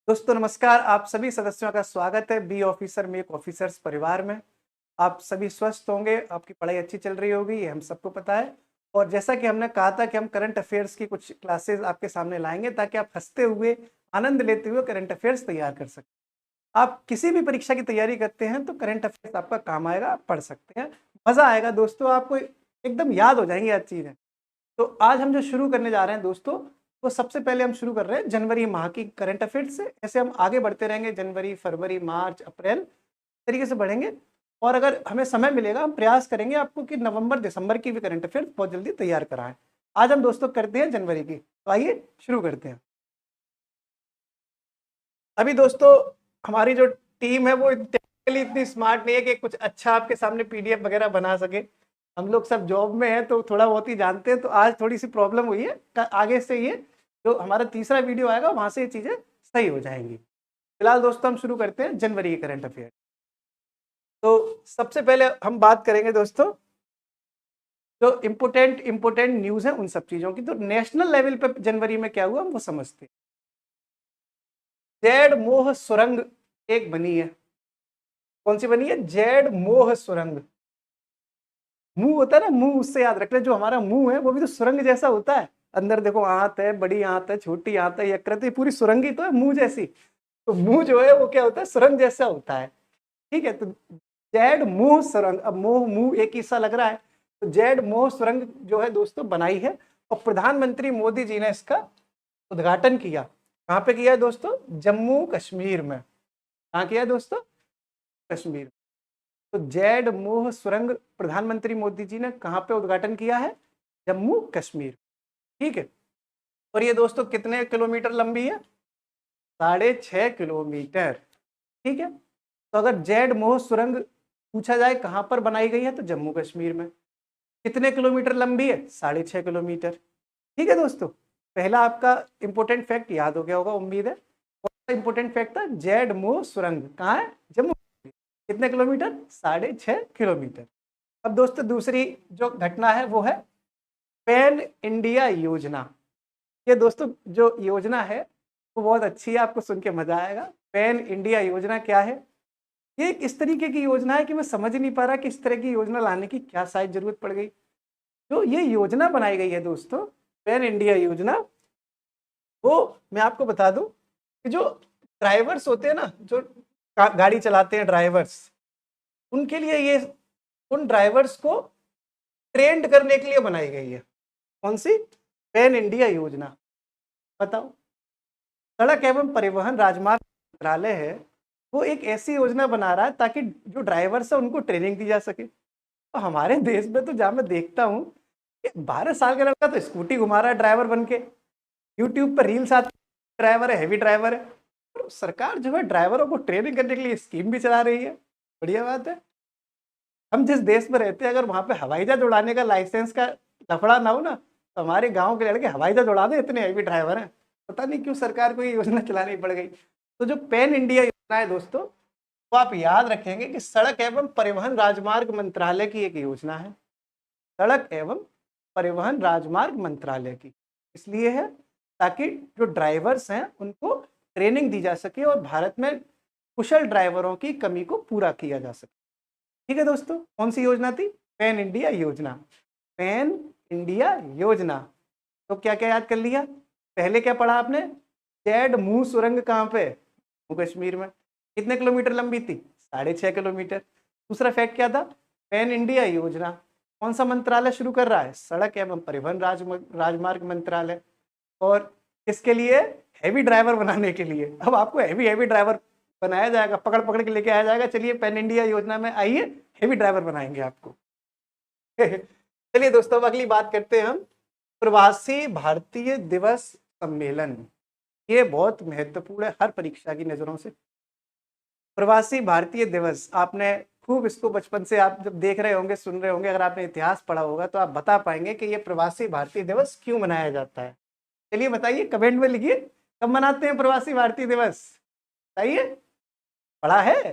दोस्तों नमस्कार। आप सभी सदस्यों का स्वागत है बी ऑफिसर में एक ऑफिसर्स परिवार में। आप सभी स्वस्थ होंगे, आपकी पढ़ाई अच्छी चल रही होगी, ये हम सबको पता है। और जैसा कि हमने कहा था कि हम करंट अफेयर्स की कुछ क्लासेस आपके सामने लाएंगे ताकि आप हंसते हुए, आनंद लेते हुए करंट अफेयर्स तैयार कर सकें। आप किसी भी परीक्षा की तैयारी करते हैं तो करंट अफेयर्स आपका काम आएगा, आप पढ़ सकते हैं, मजा आएगा दोस्तों, आपको एकदम याद हो जाएंगी आज चीजें। तो आज हम जो शुरू करने जा रहे हैं दोस्तों, वो सबसे पहले हम शुरू कर रहे हैं जनवरी माह की करंट अफेयर्स से। ऐसे हम आगे बढ़ते रहेंगे, जनवरी, फरवरी, मार्च, अप्रैल तरीके से बढ़ेंगे। और अगर हमें समय मिलेगा हम प्रयास करेंगे आपको कि नवंबर दिसंबर की भी करंट अफेयर्स बहुत जल्दी तैयार कराएं। आज हम दोस्तों करते हैं जनवरी की, तो आइए शुरू करते हैं। अभी दोस्तों हमारी जो टीम है वो टेक्निकली इतनी स्मार्ट नहीं है कि कुछ अच्छा आपके सामने पीडीएफ वगैरह बना सके। हम लोग सब जॉब में हैं तो थोड़ा बहुत ही जानते हैं, तो आज थोड़ी सी प्रॉब्लम हुई है। आगे से ये जो हमारा तीसरा वीडियो आएगा वहां से ये चीजें सही हो जाएंगी। फिलहाल दोस्तों हम शुरू करते हैं जनवरी की करंट अफेयर। तो सबसे पहले हम बात करेंगे दोस्तों जो इम्पोर्टेंट न्यूज है उन सब चीजों की। तो नेशनल लेवल पे जनवरी में क्या हुआ हम वो समझते हैं। जेड मोह सुरंग एक बनी है। कौन सी बनी है? जेड मोह सुरंग। मुंह होता है ना, मुंह, उससे याद रख ले, जो हमारा मुंह है वो भी तो सुरंग जैसा होता है। अंदर देखो आंत है, बड़ी आंत है, छोटी आंत है, यकृत है, पूरी सुरंग ही तो है मुंह जैसी। तो मुंह जो है वो क्या होता है? सुरंग जैसा होता है। ठीक है, तो जेड मोह सुरंग, अब मोह मुंह एक ही सा लग रहा है, तो जेड मोह सुरंग जो है दोस्तों बनाई है। और प्रधानमंत्री मोदी जी ने इसका उद्घाटन किया। कहाँ पे किया है दोस्तों? जम्मू कश्मीर में। कहाँ किया है दोस्तों? कश्मीर। तो जेड मोह सुरंग प्रधानमंत्री मोदी जी ने कहाँ पे उद्घाटन किया है? जम्मू कश्मीर। ठीक है। और ये दोस्तों कितने किलोमीटर लंबी है? 6.5 किलोमीटर। ठीक है। तो अगर जेड मोह सुरंग पूछा जाए कहाँ पर बनाई गई है तो जम्मू कश्मीर में। कितने किलोमीटर लंबी है? 6.5 किलोमीटर। ठीक है दोस्तों, पहला आपका इंपोर्टेंट फैक्ट याद हो गया होगा उम्मीद है। कौन सा इंपोर्टेंट फैक्ट था? जेड मोह सुरंग कहाँ है? जम्मू कश्मीर। कितने किलोमीटर? 6.5 किलोमीटर। अब दोस्तों दूसरी जो घटना है वो है पैन इंडिया योजना। ये दोस्तों जो योजना है वो बहुत अच्छी है, आपको सुन के मजा आएगा। पैन इंडिया योजना क्या है? ये एक इस तरीके की योजना है कि मैं समझ ही नहीं पा रहा कि इस तरह की योजना लाने की क्या शायद जरूरत पड़ गई। जो ये योजना बनाई गई है दोस्तों, पैन इंडिया योजना, वो मैं आपको बता दूं कि जो ड्राइवर्स होते हैं ना, जो गाड़ी चलाते हैं ड्राइवर्स, उनके लिए ये, उन ड्राइवर्स को ट्रेंड करने के लिए बनाई गई है। कौन सी? पैन इंडिया योजना। बताओ। सड़क एवं परिवहन राजमार्ग मंत्रालय है, वो एक ऐसी योजना बना रहा है ताकि जो ड्राइवर्स है उनको ट्रेनिंग दी जा सके। तो हमारे देश में तो जहाँ मैं देखता हूँ 12 साल का लड़का तो स्कूटी घुमा रहा है ड्राइवर बन के, यूट्यूब पर रील्स आती, ड्राइवर है, हैवी ड्राइवर है। और सरकार जो है ड्राइवरों को ट्रेनिंग करने के लिए स्कीम भी चला रही है। बढ़िया बात है। हम जिस देश में रहते हैं अगर वहां पे हवाई जहाज उड़ाने का लाइसेंस का लफड़ा ना हो ना, तो हमारे गांव के लड़के हवाई जहाज उड़ा दे, इतने हैवी ड्राइवर हैं। पता नहीं क्यों सरकार को ये योजना चलानी पड़ गई। तो जो पैन इंडिया योजना है दोस्तों, वो आप याद रखेंगे कि सड़क एवं परिवहन राजमार्ग मंत्रालय की एक योजना है। सड़क एवं परिवहन राजमार्ग मंत्रालय की इसलिए है ताकि जो ड्राइवर्स हैं उनको ट्रेनिंग दी जा सके और भारत में कुशल ड्राइवरों की कमी को पूरा किया जा सके। ठीक है दोस्तों, कौन सी योजना थी? पैन इंडिया योजना। पैन इंडिया योजना। तो क्या क्या याद कर लिया? पहले क्या पढ़ा आपने? जेड मुंह सुरंग कहाँ पे? जम्मू कश्मीर में। कितने किलोमीटर लंबी थी? 6.5 किलोमीटर। दूसरा फैक्ट क्या था? पैन इंडिया योजना। कौन सा मंत्रालय शुरू कर रहा है? सड़क एवं परिवहन राजमार्ग मंत्रालय। और इसके लिए हैवी ड्राइवर बनाने के लिए अब आपको हैवी हैवी ड्राइवर बनाया जाएगा, पकड़ पकड़ के लेके आया जाएगा। चलिए पैन इंडिया योजना में आइए, हैवी ड्राइवर बनाएंगे आपको। चलिए दोस्तों अब अगली बात करते हैं हम, प्रवासी भारतीय दिवस सम्मेलन। ये बहुत महत्वपूर्ण है हर परीक्षा की नजरों से। प्रवासी भारतीय दिवस, आपने खूब इसको बचपन से आप जब देख रहे होंगे, सुन रहे होंगे, अगर आपने इतिहास पढ़ा होगा तो आप बता पाएंगे कि ये प्रवासी भारतीय दिवस क्यों मनाया जाता है। चलिए बताइए, कमेंट में लिखिए कब मनाते हैं प्रवासी भारतीय दिवस। बताइए, पढ़ा है?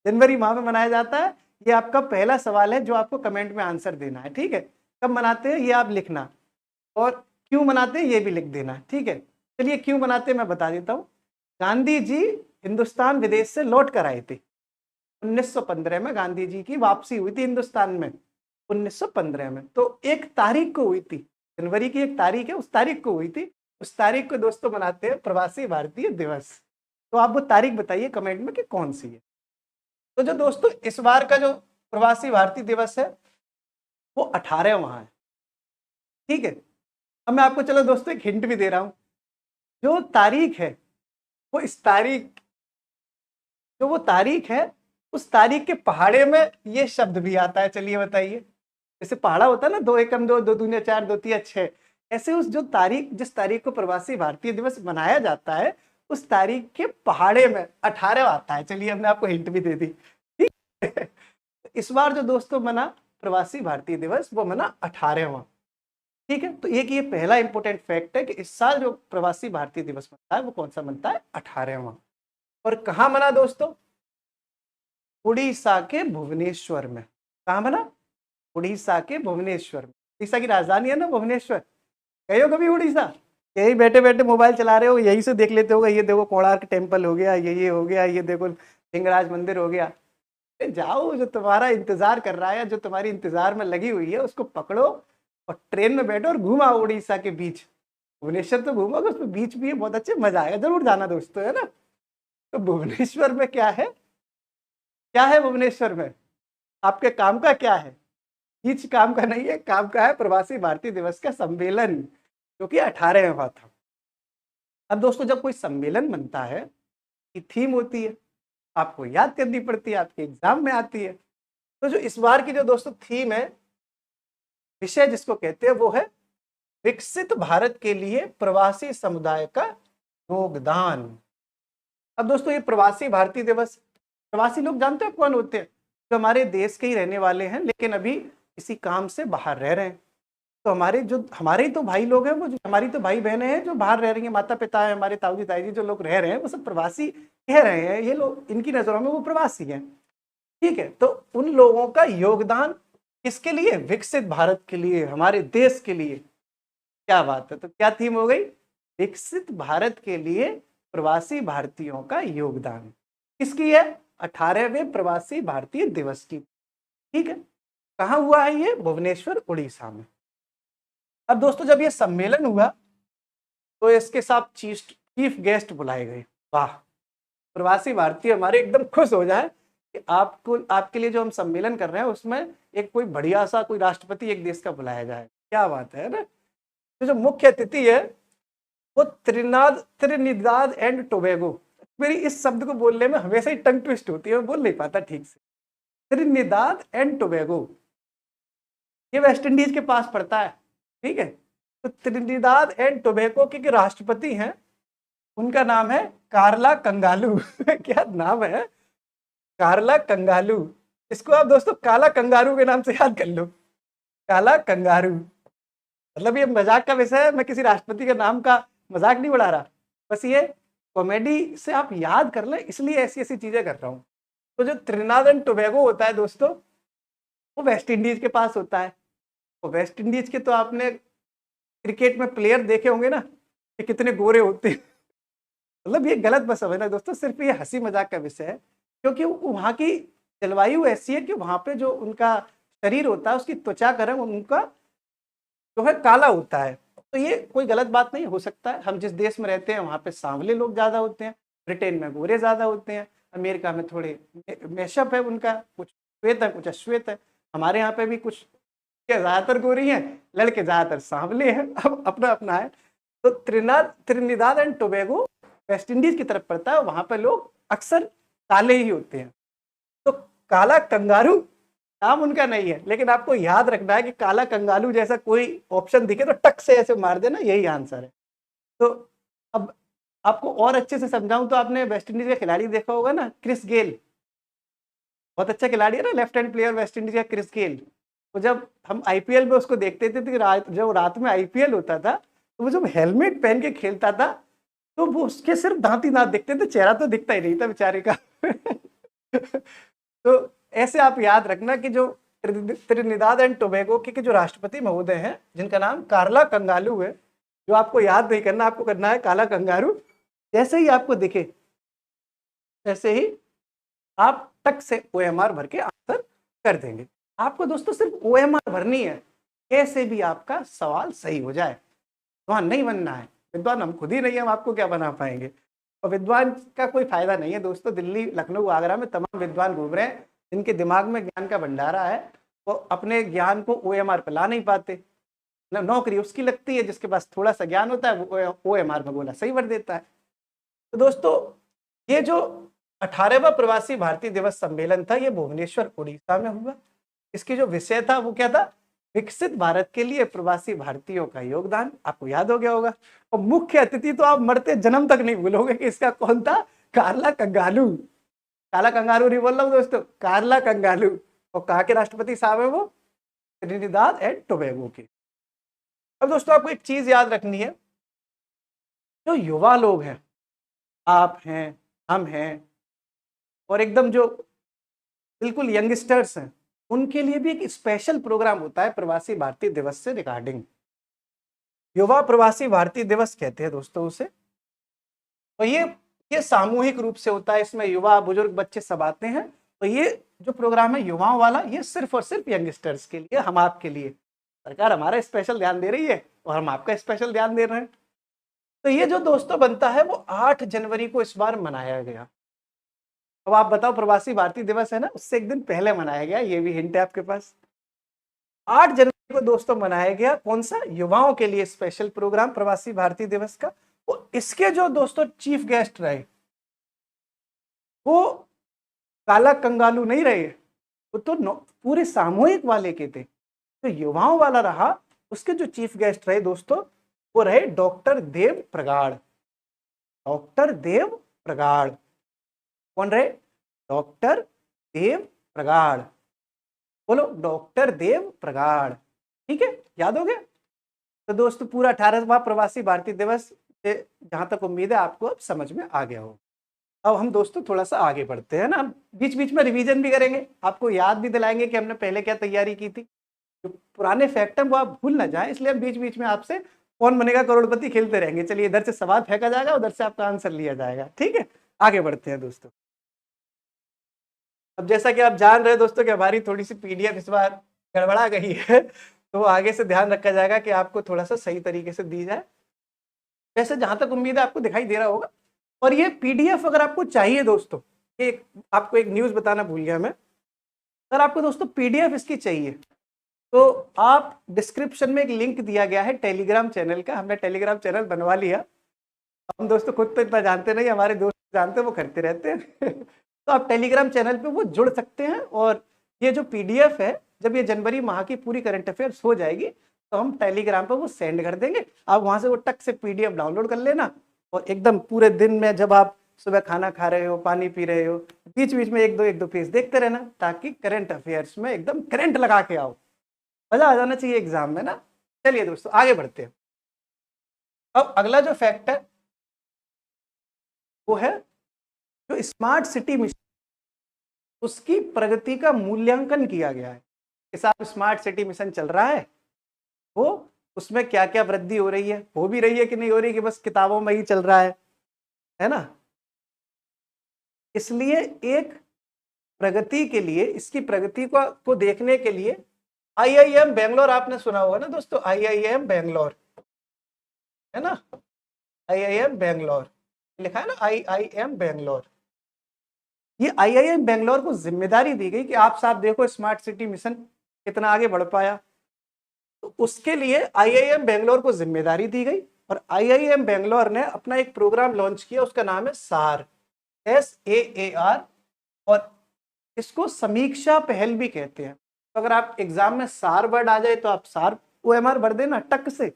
जनवरी माह में मनाया जाता है। ये आपका पहला सवाल है जो आपको कमेंट में आंसर देना है। ठीक है, कब मनाते हैं ये आप लिखना, और क्यों मनाते हैं ये भी लिख देना। ठीक है, चलिए क्यों मनाते हैं मैं बता देता हूँ। गांधी जी हिंदुस्तान विदेश से लौट कर आए थे 1915 में। गांधी जी की वापसी हुई थी हिंदुस्तान में 1915 में। तो एक तारीख को हुई थी, जनवरी की एक तारीख है, उस तारीख को हुई थी। उस तारीख को दोस्तों मनाते हैं प्रवासी भारतीय दिवस। तो आप वो तारीख बताइए कमेंट में कि कौन सी है। तो जो दोस्तों इस बार का जो प्रवासी भारतीय दिवस है वो 18वां है। ठीक है, अब मैं आपको चलो दोस्तों एक हिंट भी दे रहा हूं। जो तारीख है वो इस तारीख, जो वो तारीख है उस तारीख के पहाड़े में ये शब्द भी आता है। चलिए बताइए, जैसे पहाड़ा होता है ना, 2 एकम 2, 2 दूनी 4, 2 तिया 6, ऐसे उस जो तारीख, जिस तारीख को प्रवासी भारतीय दिवस मनाया जाता है उस तारीख के पहाड़े में 18वां आता है। चलिए हमने आपको हिंट भी दे दी। ठीक है, इस बार जो दोस्तों मना प्रवासी भारतीय दिवस वो मना 18वां। ठीक है, तो एक ये पहला इंपॉर्टेंट फैक्ट है कि इस साल जो प्रवासी भारतीय दिवस मनता है वो कौन सा मनता है, 18वां। और कहाँ मना दोस्तों, उड़ीसा के भुवनेश्वर में। कहाँ मना, उड़ीसा के भुवनेश्वर में। उड़ीसा की राजधानी है ना भुवनेश्वर। गए हो कभी उड़ीसा? यही बैठे बैठे मोबाइल चला रहे हो, यही से देख लेते हो, ये देखो कोणार्क टेम्पल हो गया, ये हो गया, ये देखो लिंगराज मंदिर हो गया। जाओ, जो तुम्हारा इंतजार कर रहा है, जो तुम्हारी इंतजार में लगी हुई है, उसको पकड़ो और ट्रेन में बैठो और घुमाओ उड़ीसा के बीच। भुवनेश्वर तो घूमोगे, उसमें बीच भी है, बहुत अच्छे, मजा आएगा, जरूर जाना दोस्तों, है ना। तो भुवनेश्वर में क्या है, क्या है भुवनेश्वर में, आपके काम का क्या है? बीच काम का नहीं है, काम का है प्रवासी भारतीय दिवस का सम्मेलन, जो कि 18वां था। अब दोस्तों जब कोई सम्मेलन बनता है, की थीम होती है, आपको याद करनी पड़ती है, आपके एग्जाम में आती है। तो जो इस बार की जो दोस्तों थीम है, विषय जिसको कहते हैं, वो है विकसित भारत के लिए प्रवासी समुदाय का योगदान। अब दोस्तों ये प्रवासी भारतीय दिवस, प्रवासी लोग जानते हैं कौन होते हैं? जो हमारे देश के ही रहने वाले हैं लेकिन अभी किसी काम से बाहर रह रहे हैं। तो हमारे ही तो भाई लोग हैं, वो जो हमारी तो भाई बहनें हैं जो बाहर रह रही हैं, माता पिता है हमारे, ताऊ जी ताई जी जो लोग रह रहे हैं वो सब प्रवासी कह रहे हैं। ये लोग, इनकी नजरों में वो प्रवासी हैं। ठीक है, तो उन लोगों का योगदान किसके लिए? विकसित भारत के लिए, हमारे देश के लिए। क्या बात है, तो क्या थीम हो गई? विकसित भारत के लिए प्रवासी भारतीयों का योगदान। किसकी है? 18वें प्रवासी भारतीय दिवस की। ठीक है, कहाँ हुआ है ये? भुवनेश्वर उड़ीसा में। अब दोस्तों जब ये सम्मेलन हुआ तो इसके साथ चीफ गेस्ट बुलाए गए। वाह, प्रवासी भारतीय हमारे एकदम खुश हो जाए कि आपको, आपके लिए जो हम सम्मेलन कर रहे हैं उसमें एक कोई बढ़िया सा कोई राष्ट्रपति एक देश का बुलाया जाए। क्या बात है ना। तो जो मुख्य अतिथि है वो त्रिनिदाद एंड टोबैगो। मेरी इस शब्द को बोलने में हमेशा ही टंग ट्विस्ट होती है, मैं बोल नहीं पाता ठीक से। त्रिनिदाद एंड टोबैगो, ये वेस्ट इंडीज के पास पड़ता है। ठीक है, तो त्रिनिदाद एंड टोबैगो के राष्ट्रपति हैं, उनका नाम है कार्ला कंगालू। क्या नाम है, कार्ला कंगालू। इसको आप दोस्तों काला कंगारू के नाम से याद कर लो, काला कंगारू। मतलब ये मजाक का विषय है, मैं किसी राष्ट्रपति के नाम का मजाक नहीं उड़ा रहा, बस ये कॉमेडी से आप याद कर लें, इसलिए ऐसी ऐसी चीजें कर रहा हूँ। तो जो त्रिनिदाद एंड टोबैगो होता है दोस्तों, वो वेस्ट इंडीज के पास होता है। तो वेस्ट इंडीज के तो आपने क्रिकेट में प्लेयर देखे होंगे ना कि कितने गोरे होते हैं। मतलब ये गलत मत समझना दोस्तों, सिर्फ ये हंसी मजाक का विषय है, क्योंकि वहाँ की जलवायु ऐसी है कि वहाँ पे जो उनका शरीर होता है, उसकी त्वचा का रंग उनका जो है काला होता है। तो ये कोई गलत बात नहीं हो सकता है। हम जिस देश में रहते हैं वहाँ पे सांवले लोग ज्यादा होते हैं, ब्रिटेन में गोरे ज्यादा होते हैं, अमेरिका में थोड़े मैशअप है उनका, कुछ श्वेत है कुछ अश्वेत है। हमारे यहाँ पे भी कुछ ज्यादातर गोरी हैं, लड़के ज्यादातर सांवले हैं, अब अपना अपना है। तो Trinidad and Tobago West Indies की तरफ पड़ता है, वहां पर लोग अक्सर काले ही होते हैं। तो काला कंगारू नाम उनका नहीं है, लेकिन आपको याद रखना है कि काला कंगालू जैसा कोई ऑप्शन दिखे तो टक से ऐसे मार देना, यही आंसर है। तो अब आपको और अच्छे से समझाऊं तो आपने वेस्ट इंडीज का खिलाड़ी देखा होगा ना, क्रिस गेल, बहुत अच्छा खिलाड़ी है ना, left hand player West Indies का क्रिस गेल। तो जब हम आईपीएल में उसको देखते थे, जब रात में आईपीएल होता था तो वो जब हेलमेट पहन के खेलता था तो वो उसके सिर्फ दांत ही दांत दिखते थे, चेहरा तो दिखता ही नहीं था बेचारे का। तो ऐसे आप याद रखना कि जो त्रिनिदाद एंड टोबैगो के जो राष्ट्रपति महोदय हैं, जिनका नाम कार्ला कंगालू है, जो आपको याद नहीं करना, आपको करना है काला कंगारू, जैसे ही आपको दिखे वैसे ही आप टक से OMR भर के आंसर कर देंगे। आपको दोस्तों सिर्फ OMR भरनी है, कैसे भी आपका सवाल सही हो जाए। विद्वान नहीं बनना है, विद्वान हम खुद ही नहीं, हम आपको क्या बना पाएंगे। और विद्वान का कोई फायदा नहीं है दोस्तों। दिल्ली, लखनऊ, आगरा में तमाम विद्वान घूम रहे हैं, जिनके दिमाग में ज्ञान का भंडारा है, वो अपने ज्ञान को OMR पे ला नहीं पाते। नौकरी उसकी लगती है जिसके पास थोड़ा सा ज्ञान होता है, वो OMR में गोला सही भर देता है। तो दोस्तों ये जो 18वां प्रवासी भारतीय दिवस सम्मेलन था, ये भुवनेश्वर उड़ीसा में हुआ। इसकी जो विषय था वो क्या था, विकसित भारत के लिए प्रवासी भारतीयों का योगदान। आपको याद हो गया होगा। और मुख्य अतिथि तो आप मरते जन्म तक नहीं भूलोगे कि इसका कौन था, कार्ला कंगालू। काला कंगारू नहीं बोल रहा हूँ दोस्तों, कार्ला कंगालू। और कहाँ के राष्ट्रपति साहब है वो, ट्रिनिदाद एंड टोबैगो के। अब दोस्तों आपको एक चीज याद रखनी है, जो युवा लोग हैं, आप हैं, हम हैं, और एकदम जो बिल्कुल यंगस्टर्स हैं, उनके लिए भी एक स्पेशल प्रोग्राम होता है प्रवासी भारतीय दिवस से रिगार्डिंग। युवा प्रवासी भारतीय दिवस कहते हैं दोस्तों उसे। और ये सामूहिक रूप से होता है, इसमें युवा, बुजुर्ग, बच्चे सब आते हैं। तो ये जो प्रोग्राम है युवाओं वाला, ये सिर्फ और सिर्फ यंगस्टर्स के लिए, हम आपके लिए। सरकार हमारा स्पेशल ध्यान दे रही है और हम आपका स्पेशल ध्यान दे रहे हैं। तो ये जो दोस्तों बनता है वो 8 जनवरी को इस बार मनाया गया। अब आप बताओ, प्रवासी भारतीय दिवस है ना, उससे एक दिन पहले मनाया गया, ये भी हिंट है आपके पास। 8 जनवरी को दोस्तों मनाया गया कौन सा, युवाओं के लिए स्पेशल प्रोग्राम प्रवासी भारतीय दिवस का। वो इसके जो दोस्तों चीफ गेस्ट रहे, वो काला कंगालू नहीं रहे, वो तो पूरे सामूहिक वाले के थे। तो युवाओं वाला रहा, उसके जो चीफ गेस्ट रहे दोस्तों, वो रहे डॉक्टर देव प्रगाढ़। डॉक्टर देव प्रगाढ़ कौन रहे, डॉक्टर देव प्रगाढ़। बोलो, डॉक्टर देव प्रगाढ़। ठीक है, याद हो गया। तो दोस्तों पूरा 18वां प्रवासी भारतीय दिवस से जहां तक उम्मीद है आपको अब समझ में आ गया हो। अब हम दोस्तों थोड़ा सा आगे बढ़ते हैं ना, बीच बीच में रिवीजन भी करेंगे, आपको याद भी दिलाएंगे कि हमने पहले क्या तैयारी की थी। जो पुराने फैक्ट है वो आप भूल ना जाए, इसलिए हम बीच बीच में आपसे कौन बनेगा करोड़पति खेलते रहेंगे। चलिए, इधर से सवाल फेंका जाएगा, उधर से आपका आंसर लिया जाएगा। ठीक है, आगे बढ़ते हैं दोस्तों। अब जैसा कि आप जान रहे हैं दोस्तों कि हमारी थोड़ी सी PDF इस बार गड़बड़ा गई है, तो आगे से ध्यान रखा जाएगा कि आपको थोड़ा सा सही तरीके से दी जाए। वैसे जहां तक उम्मीद है आपको दिखाई दे रहा होगा। और ये PDF अगर आपको चाहिए दोस्तों, एक आपको एक न्यूज बताना भूल गया मैं, अगर आपको दोस्तों PDF इसकी चाहिए तो आप डिस्क्रिप्शन में एक लिंक दिया गया है टेलीग्राम चैनल का। हमने टेलीग्राम चैनल बनवा लिया। हम दोस्तों खुद तो इतना जानते नहीं, हमारे दोस्त जानते हैं, वो करते रहते हैं तो आप टेलीग्राम चैनल पे वो जुड़ सकते हैं। और ये जो PDF है, जब ये जनवरी माह की पूरी करंट अफेयर्स हो जाएगी तो हम टेलीग्राम पर वो सेंड कर देंगे। आप वहां से वो टक से PDF डाउनलोड कर लेना, और एकदम पूरे दिन में जब आप सुबह खाना खा रहे हो, पानी पी रहे हो, बीच बीच में एक दो पेज देखते रहना, ताकि करंट अफेयर्स में एकदम करंट लगा के आओ। मजा आ जाना चाहिए एग्जाम में ना। चलिए दोस्तों आगे बढ़ते हैं। अब अगला जो फैक्ट है वो है जो स्मार्ट सिटी मिशन, उसकी प्रगति का मूल्यांकन किया गया है कि साहब स्मार्ट सिटी मिशन चल रहा है, वो उसमें क्या क्या वृद्धि हो रही है, हो भी रही है कि नहीं हो रही कि बस किताबों में ही चल रहा है ना। इसलिए एक प्रगति के लिए, इसकी प्रगति को देखने के लिए IIM बेंगलोर, आपने सुना होगा ना दोस्तों, IIM बेंगलोर है ना, IIM बेंगलोर लिखा है ना, IIM बेंगलोर। ये IIM बेंगलोर को जिम्मेदारी दी गई कि आप साहब देखो स्मार्ट सिटी मिशन कितना आगे बढ़ पाया। तो उसके लिए IIM बेंगलोर को जिम्मेदारी दी गई, और IIM बेंगलोर ने अपना एक प्रोग्राम लॉन्च किया, उसका नाम है SAR, SAAR। और इसको समीक्षा पहल भी कहते हैं। तो अगर आप एग्जाम में SAR वर्ड आ जाए तो आप SAR OMR भर देना टक से।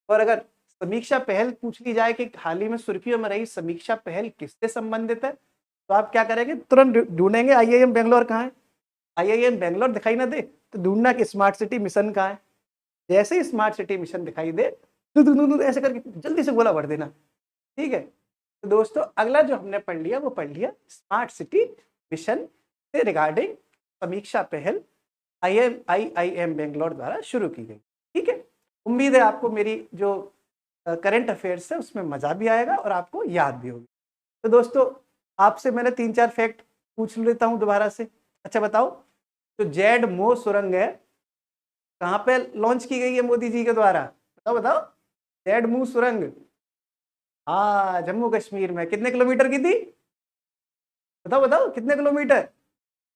और अगर समीक्षा पहल पूछ ली जाए कि हाल ही में सुर्खियों में रही समीक्षा पहल किससे संबंधित है, तो आप क्या करेंगे, तुरंत ढूंढेंगे IIM बेंगलोर कहाँ है। IIM बेंगलोर दिखाई ना दे तो ढूंढना कि स्मार्ट सिटी मिशन कहाँ है। जैसे ही स्मार्ट सिटी मिशन दिखाई दे तो ऐसे करके जल्दी से गोला भर देना। ठीक है, तो दोस्तों अगला जो हमने पढ़ लिया वो पढ़ लिया स्मार्ट सिटी मिशन से रिगार्डिंग समीक्षा पहल IIM बेंगलोर द्वारा शुरू की गई। ठीक है, उम्मीद है आपको मेरी जो करंट अफेयर्स है उसमें मजा भी आएगा और आपको याद भी होगी। तो दोस्तों आपसे मैंने 3-4 फैक्ट पूछ लेता हूँ दोबारा से। अच्छा बताओ, जो जेड मो सुरंग है कहाँ पे लॉन्च की गई है मोदी जी के द्वारा? बताओ बताओ। जेड मो सुरंग, हाँ जम्मू कश्मीर में। कितने किलोमीटर की थी? बताओ बताओ कितने किलोमीटर?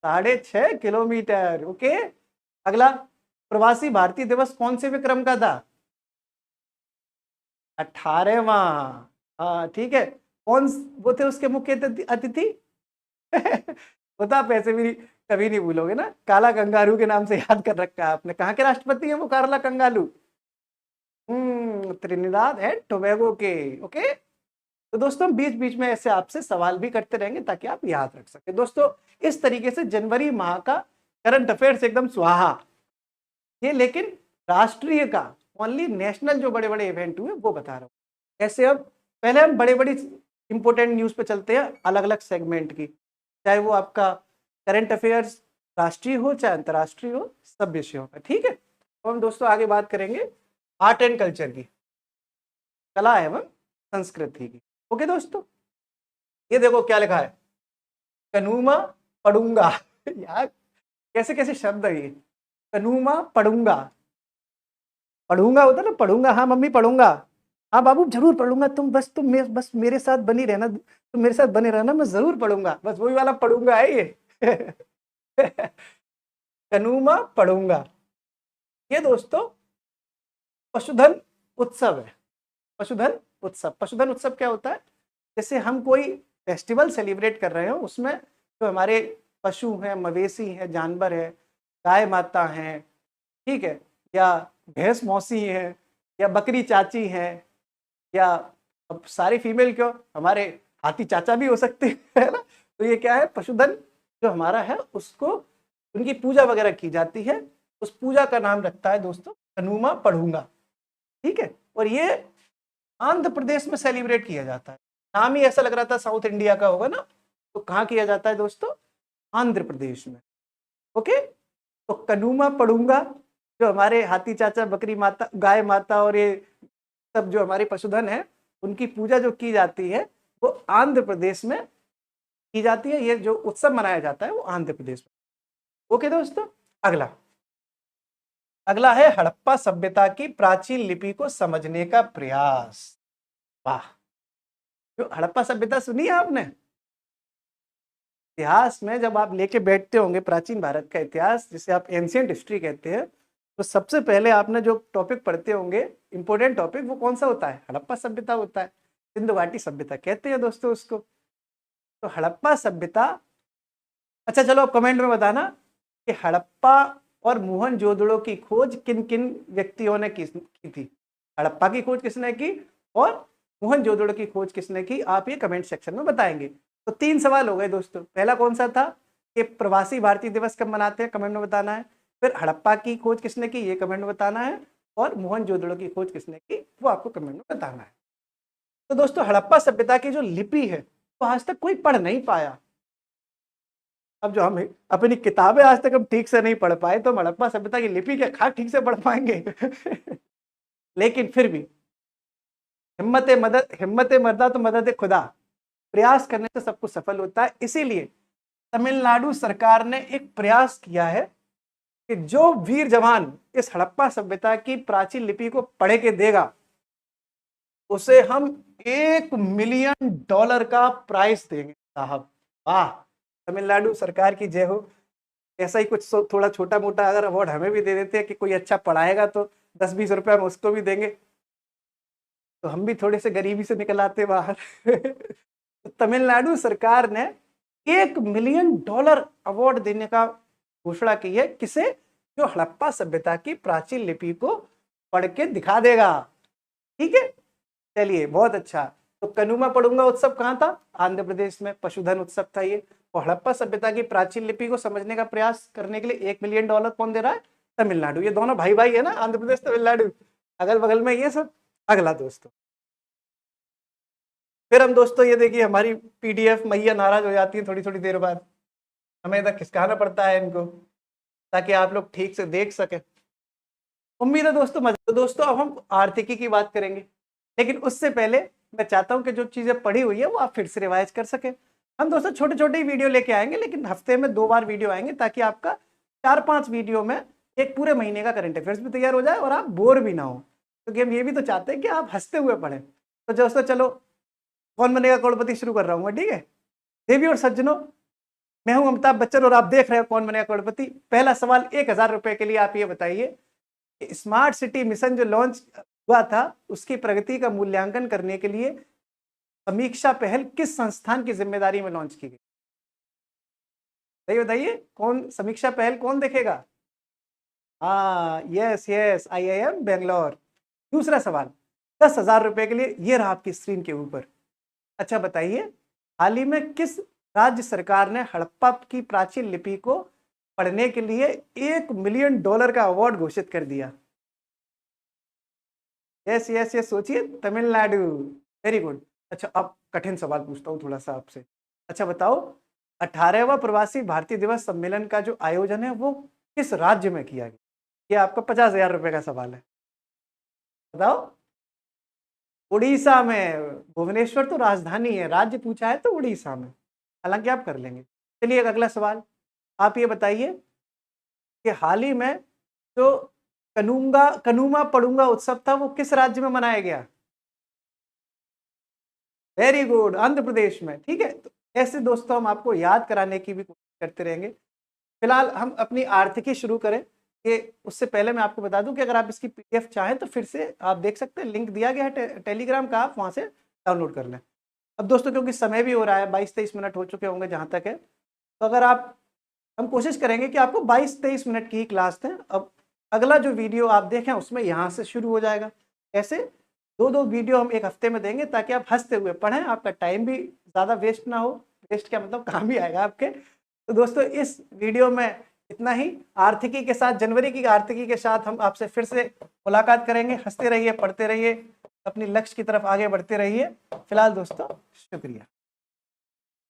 6.5 किलोमीटर। ओके। अगला, प्रवासी भारतीय दिवस कौन से विक्रम का था? 18वां। हाँ ठीक है। कौन वो थे उसके मुख्य अतिथि? बता, पैसे भी कभी नहीं भूलोगे ना। काला कंगारू के नाम से याद कर रखा है आपने। कहाँ के राष्ट्रपति हैं वो काला कंगारू? त्रिनिदाद एंड टोबैगो के। ओके। तो दोस्तों बीच बीच में ऐसे आपसे सवाल भी करते रहेंगे ताकि आप याद रख सके। दोस्तों इस तरीके से जनवरी माह का करंट अफेयर्स एकदम स्वाहा। ये लेकिन राष्ट्रीय का, ओनली नेशनल जो बड़े बड़े इवेंट हुए वो बता रहा हूँ। ऐसे अब पहले हम बड़े बड़ी इंपोर्टेंट न्यूज पे चलते हैं अलग अलग सेगमेंट की, चाहे वो आपका करंट अफेयर्स राष्ट्रीय हो चाहे अंतर्राष्ट्रीय हो, सब विषयों का। ठीक है। तो हम दोस्तों आगे बात करेंगे आर्ट एंड कल्चर की, कला एवं संस्कृति की। ओके दोस्तों, ये देखो क्या लिखा है, कनूमा पढ़ूंगा। यार कैसे कैसे शब्द है ये, कनूमा पढ़ूंगा। पढ़ूंगा होता ना, पढ़ूंगा, हाँ मम्मी पढ़ूंगा, हाँ बाबू जरूर पढ़ूंगा, बस मेरे साथ बनी रहना, तुम मेरे साथ बने रहना, मैं जरूर पढ़ूंगा। बस वही वाला पढ़ूंगा है ये। कनूमा पढ़ूंगा। ये दोस्तों पशुधन उत्सव है। पशुधन उत्सव, पशुधन उत्सव क्या होता है? जैसे हम कोई फेस्टिवल सेलिब्रेट कर रहे हो, उसमें जो हमारे पशु हैं, मवेशी हैं, जानवर है, गाय माता हैं, ठीक है, या भैंस मौसी है, या बकरी चाची है, या अब सारी फीमेल क्यों, हमारे हाथी चाचा भी हो सकते हैं ना। तो ये क्या है, पशुधन जो हमारा है उसको, उनकी पूजा वगैरह की जाती है। उस पूजा का नाम रखता है दोस्तों कनूमा पढ़ूंगा। ठीक है। और ये आंध्र प्रदेश में सेलिब्रेट किया जाता है। नाम ही ऐसा लग रहा था साउथ इंडिया का होगा ना, तो कहाँ किया जाता है दोस्तों? आंध्र प्रदेश में। ओके। तो कनूमा पढ़ूंगा, जो हमारे हाथी चाचा, बकरी माता, गाय माता और ये सब जो हमारे पशुधन है, उनकी पूजा जो की जाती है वो आंध्र प्रदेश में की जाती है। ये जो उत्सव मनाया जाता है वो आंध्र प्रदेश में। ओके दोस्तों, अगला अगला है हड़प्पा सभ्यता की प्राचीन लिपि को समझने का प्रयास। वाह, जो हड़प्पा सभ्यता सुनी है आपने? इतिहास में जब आप लेके बैठते होंगे प्राचीन भारत का इतिहास, जिसे आप एंशिएंट हिस्ट्री कहते हैं, तो सबसे पहले आपने जो टॉपिक पढ़ते होंगे, इंपॉर्टेंट टॉपिक, वो कौन सा होता है? हड़प्पा सभ्यता होता है। सिंधु घाटी सभ्यता कहते हैं दोस्तों उसको। तो हड़प्पा सभ्यता, अच्छा चलो अब कमेंट में बताना कि हड़प्पा और मोहनजोदड़ो की खोज किन किन व्यक्तियों ने की थी। हड़प्पा की खोज किसने की और मोहनजोदड़ो की खोज किसने की, आप ये कमेंट सेक्शन में बताएंगे। तो 3 सवाल हो गए दोस्तों। पहला कौन सा था कि प्रवासी भारतीय दिवस कब मनाते हैं, कमेंट में बताना है। फिर हड़प्पा की खोज किसने की, ये कमेंट में बताना है। और मोहनजोदड़ो की खोज किसने की, वो आपको कमेंट में बताना है। तो दोस्तों हड़प्पा सभ्यता की जो लिपि है वो आज तक कोई पढ़ नहीं पाया। अब जो हम अपनी किताबें आज तक हम ठीक से नहीं पढ़ पाए, तो हम हड़प्पा सभ्यता की लिपि क्या खा ठीक से पढ़ पाएंगे? लेकिन फिर भी हिम्मत मर्दा तो मदद खुदा, प्रयास करने से सब कुछ सफल होता है। इसीलिए तमिलनाडु सरकार ने एक प्रयास किया है कि जो वीर जवान इस हड़प्पा सभ्यता की प्राचीन लिपि को पढ़ के देगा, उसे हम $1 मिलियन का प्राइज देंगे। साहब वाह, तमिलनाडु सरकार की जय हो। ऐसा ही कुछ थोड़ा छोटा मोटा अगर अवार्ड हमें भी दे देते हैं कि कोई अच्छा पढ़ाएगा तो 10-20 रुपए हम उसको भी देंगे, तो हम भी थोड़े से गरीबी से निकल आते बाहर। तो तमिलनाडु सरकार ने $1 मिलियन अवार्ड देने का घोषणा की है। किसे? जो हड़प्पा सभ्यता की प्राचीन लिपि को पढ़ के दिखा देगा। ठीक है, चलिए बहुत अच्छा। तो कनूमा पढ़ूंगा उत्सव कहाँ था? आंध्र प्रदेश में। पशुधन उत्सव था ये। और हड़प्पा सभ्यता की प्राचीन लिपि को समझने का प्रयास करने के लिए $1 मिलियन कौन दे रहा है? तमिलनाडु। ये दोनों भाई भाई है ना, आंध्र प्रदेश तमिलनाडु, अगल बगल में ये सब। अगला दोस्तों, फिर हम दोस्तों ये देखिए हमारी पीडीएफ मैया नाराज हो जाती है थोड़ी थोड़ी देर बाद, हमें इधर खिसकाना पड़ता है इनको ताकि आप लोग ठीक से देख सके। उम्मीद है दोस्तों मजा। तो दोस्तों अब हम आर्थिकी की बात करेंगे। लेकिन उससे पहले मैं चाहता हूं कि जो चीजें पढ़ी हुई है वो आप फिर से रिवाइज कर सके। हम दोस्तों छोटे छोटे ही वीडियो लेके आएंगे, लेकिन हफ्ते में 2 बार वीडियो आएंगे, ताकि आपका 4-5 वीडियो में एक पूरे महीने का करंट अफेयर्स भी तैयार हो जाए और आप बोर भी ना हो, क्योंकि हम ये भी तो चाहते हैं कि आप हंसते हुए पढ़ें। तो दोस्तों चलो, कौन बनेगा करोड़पति शुरू कर रहा हूँ मैं, ठीक है। देवी और सज्जनों, मैं हूं अमिताभ बच्चन और आप देख रहे हो कौन बनेगा करोड़पति। पहला सवाल 1000 रुपए के लिए, आप ये बताइए कि स्मार्ट सिटी मिशन जो लॉन्च हुआ था उसकी प्रगति का मूल्यांकन करने के लिए समीक्षा पहल किस संस्थान की जिम्मेदारी में लॉन्च की गई? सही बताइए, कौन समीक्षा पहल कौन देखेगा? हाँ, यस यस, IIM बेंगलोर। दूसरा सवाल 10,000 रुपए के लिए, ये रहा आपकी स्क्रीन के ऊपर। अच्छा बताइए, हाल ही में किस राज्य सरकार ने हड़प्पा की प्राचीन लिपि को पढ़ने के लिए $1 मिलियन का अवार्ड घोषित कर दिया? यस यस यस, सोचिए, तमिलनाडु। Very good. अच्छा, अब कठिन सवाल पूछता हूँ थोड़ा सा आपसे। अच्छा बताओ, 18वां प्रवासी भारतीय दिवस सम्मेलन का जो आयोजन है वो किस राज्य में किया गया? ये आपका 50,000 रुपए का सवाल है, बताओ। उड़ीसा में। भुवनेश्वर तो राजधानी है, राज्य पूछा है तो उड़ीसा में। हालांकि आप कर लेंगे। चलिए एक अगला सवाल, आप ये बताइए कि हाल ही में जो कनूमा पड़ूंगा उत्सव था वो किस राज्य में मनाया गया? वेरी गुड, आंध्र प्रदेश में। ठीक है, तो ऐसे दोस्तों हम आपको याद कराने की भी कोशिश करते रहेंगे। फिलहाल हम अपनी आर्थिकी शुरू करें, कि उससे पहले मैं आपको बता दूं कि अगर आप इसकी PDF चाहें तो फिर से आप देख सकते हैं, लिंक दिया गया है टेलीग्राम का, आप वहां से डाउनलोड कर लें। अब दोस्तों क्योंकि समय भी हो रहा है, 22-23 मिनट हो चुके होंगे जहां तक है, तो अगर आप, हम कोशिश करेंगे कि आपको 22-23 मिनट की ही क्लास दें। अब अगला जो वीडियो आप देखें उसमें यहाँ से शुरू हो जाएगा। ऐसे 2-2 वीडियो हम एक हफ्ते में देंगे, ताकि आप हंसते हुए पढ़ें, आपका टाइम भी ज़्यादा वेस्ट ना हो। वेस्ट क्या मतलब, काम भी आएगा आपके। तो दोस्तों इस वीडियो में इतना ही। आर्थिकी के साथ, जनवरी की आर्थिकी के साथ हम आपसे फिर से मुलाकात करेंगे। हंसते रहिए, पढ़ते रहिए, अपनी लक्ष्य की तरफ आगे बढ़ते रहिए। फिलहाल दोस्तों शुक्रिया।